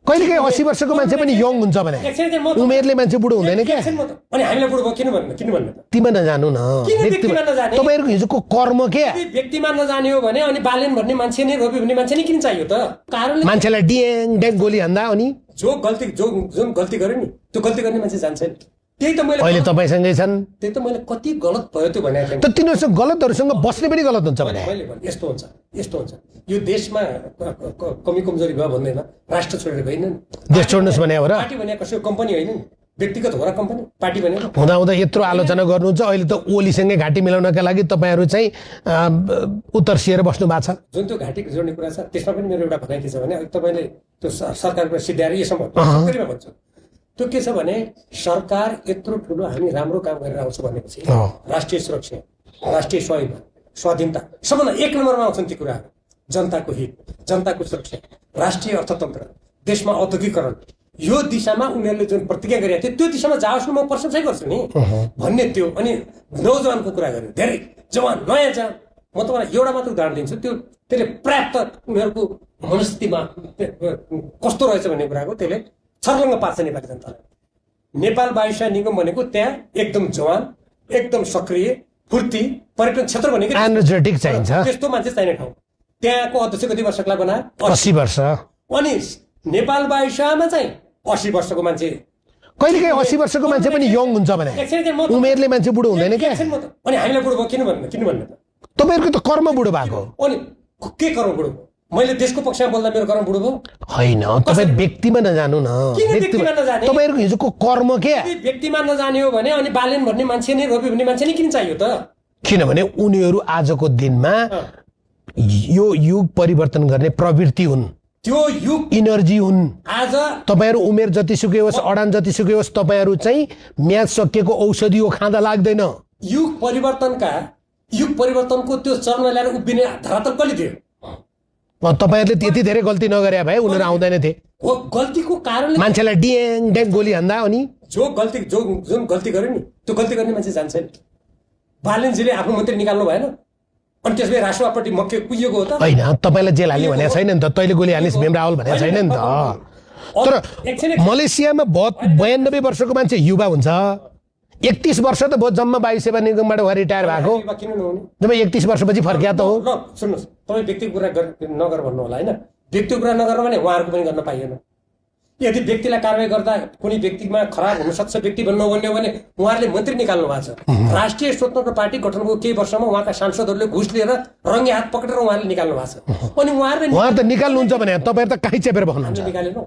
कहिलेकाहीँ 80 वर्षको मान्छे पनि यङ हुन्छ भने उमेरले मान्छे बुढो हुँदैन क्या। अनि हामीलाई बुढो किन भन्नु त? तिमी नजानु न, व्यक्तिमा नजाने? तपाईँहरूको हिजोको कर्म के? व्यक्तिमा नजाने हो भने अनि बालेन भन्ने मान्छे नै रोपी भन्ने मान्छे नै किन चाहियो त? कारणले मान्छेलाई ड्याङ ड्याङ गोली हान्दा अनि जुन गल्ती गर्यो नि त्यो गल्ती गर्ने मान्छे जान्छ नि। त्यही त मैले अहिले तपाईँसँगै छन्। त्यही त मैले कति गलत भयो त्यो भनेको थिएँ। त तिनीहरूसँग गलतहरूसँग बस्ने पनि गलत हुन्छ भने मैले भने यस्तो हुन्छ यो देशमा कमी कमजोरी भयो भन्दैन, राष्ट्र छोडेर गइन नि। देश छोड्नुहोस् भने हो र? पार्टी भने कसैको कम्पनी होइन नि, व्यक्तिगत हो र कम्पनी, पार्टी भने हुँदा यत्रो आलोचना गर्नुहुन्छ। अहिले त ओलीसँगै घाँटी मिलाउनका लागि तपाईँहरू चाहिँ उत्तरसिएर बस्नु भएको छ। जुन त्यो घाँटी जोड्ने कुरा छ त्यसमा पनि मेरो एउटा भनाइ के छ भने तपाईँले त्यो सरकारको सिद्ध्याएर यसमा भन्छु त्यो के छ भने सरकार यत्रो ठुलो हामी राम्रो काम गरेर आउँछ भनेपछि राष्ट्रिय सुरक्षा, राष्ट्रिय स्वाधीनता सबभन्दा एक नम्बरमा आउँछन् ती कुराहरू। जनताको हित, जनताको सुरक्षा, राष्ट्रिय अर्थतन्त्र, देशमा औद्योगिकरण, यो दिशामा उनीहरूले जुन प्रतिज्ञा गरेका थिए त्यो दिशामा जाओस् न, म प्रशंसै गर्छु नि भन्ने त्यो। अनि नौजवानको कुरा गर्यो, धेरै जवान नयाँ जवान, म तपाईँलाई एउटा मात्र उदाहरण दिन्छु। त्यसले पर्याप्त उनीहरूको मनस्थितिमा कस्तो रहेछ भन्ने कुराको त्यसले छर्लङ्ग पार्छ नेपाली जनतालाई। नेपाल वायुसेना निगम भनेको त्यहाँ एकदम जवान, एकदम सक्रिय, फुर्ती, पर्यटन क्षेत्र भनेको एनर्जेटिक चाहिन्छ। त्यस्तो मान्छे चाहिने ठाउँ। त्यहाँको अध्यक्ष कति वर्षको बनायो? 80 वर्ष। अनि नेपाल वायुसेनामा चाहिँ 80 वर्षको मान्छे, कहिलेकाहीँ 80 वर्षको मान्छे पनि यङ हुन्छ भने उमेरले मान्छे बुढो हुँदैन क्या। अनि हामीलाई बुढो भयो किन भन्नु त? तपाईँहरूको त कर्म बुढो भएको। अनि के कर्म बुढो? मैले देशको पक्षमा बोल्दा मेरो कर्म बुढो भयो होइन? तपाईँ व्यक्तिमा नजानु न, तपाईँहरूको हिजोको कर्म के? व्यक्तिमा नजाने हो भने अनि बालेन भन्ने मान्छे नै रोपी भन्ने मान्छे नै किन चाहियो त? किनभने उनीहरू आजको दिनमा यो युग परिवर्तन गर्ने प्रवृत्ति हुन्, त्यो युग इनर्जी हुन्। आज तपाईहरू उमेर जतिसुकै होस्, अडान जतिसुकै होस्, तपाईहरू चाहिँ म्याच सकिएको औषधि हो, खाँदा लाग्दैन। युग परिवर्तनको त्यो चरण ल्याएर उभिने धरातल कसले दियो? तपाईहरूले त्यति धेरै गल्ती नगरे भए उनीहरू आउँदैन थिए। गल्तीको कारणले मान्छेलाई ड्याङ ड्याङ गोली हान्दा अनि जुन गल्ती गर्यो नि त्यो गल्ती गर्ने मान्छे जान्छ नि। बालेनजीले आफ्नो मन्त्री निकाल्नु भएन अनि त्यसपछि राष्ट्रपति मक्के कुहिएको हो त? होइन, तपाईँलाई जेल हाल्ने भनेको छैन नि त, तैँले गोली हाल्ने भीम रावल भनेको छैन नि त। तर मलेसियामा 92 वर्षको मान्छे युवा हुन्छ, 31 वर्ष त भयो जम्मा वायुसेवा निगमबाट उहाँ रिटायर भएको। जब 31 वर्षपछि फर्किया त हो। सुन्नुहोस्, तपाईँ व्यक्तिको कुरा नगर भन्नु होला होइन, व्यक्तिको कुरा नगर भने उहाँहरूको पनि गर्न पाइएन। यदि व्यक्तिलाई कारवाही गर्दा कुनै व्यक्तिमा खराब हुनसक्छ व्यक्ति भन्नु भन्ने हो भने उहाँहरूले मन्त्री निकाल्नु भएको छ। राष्ट्रिय स्वतन्त्र पार्टी गठनको केही वर्षमा उहाँका सांसदहरूले घुस लिएर रङ्गे हात पक्रेर उहाँले निकाल्नु भएको छ। अनि उहाँ त निकाल्नुहुन्छ भने तपाईँहरू त कहीँ चेपेर भन्नुहुन्छ। निकालेन।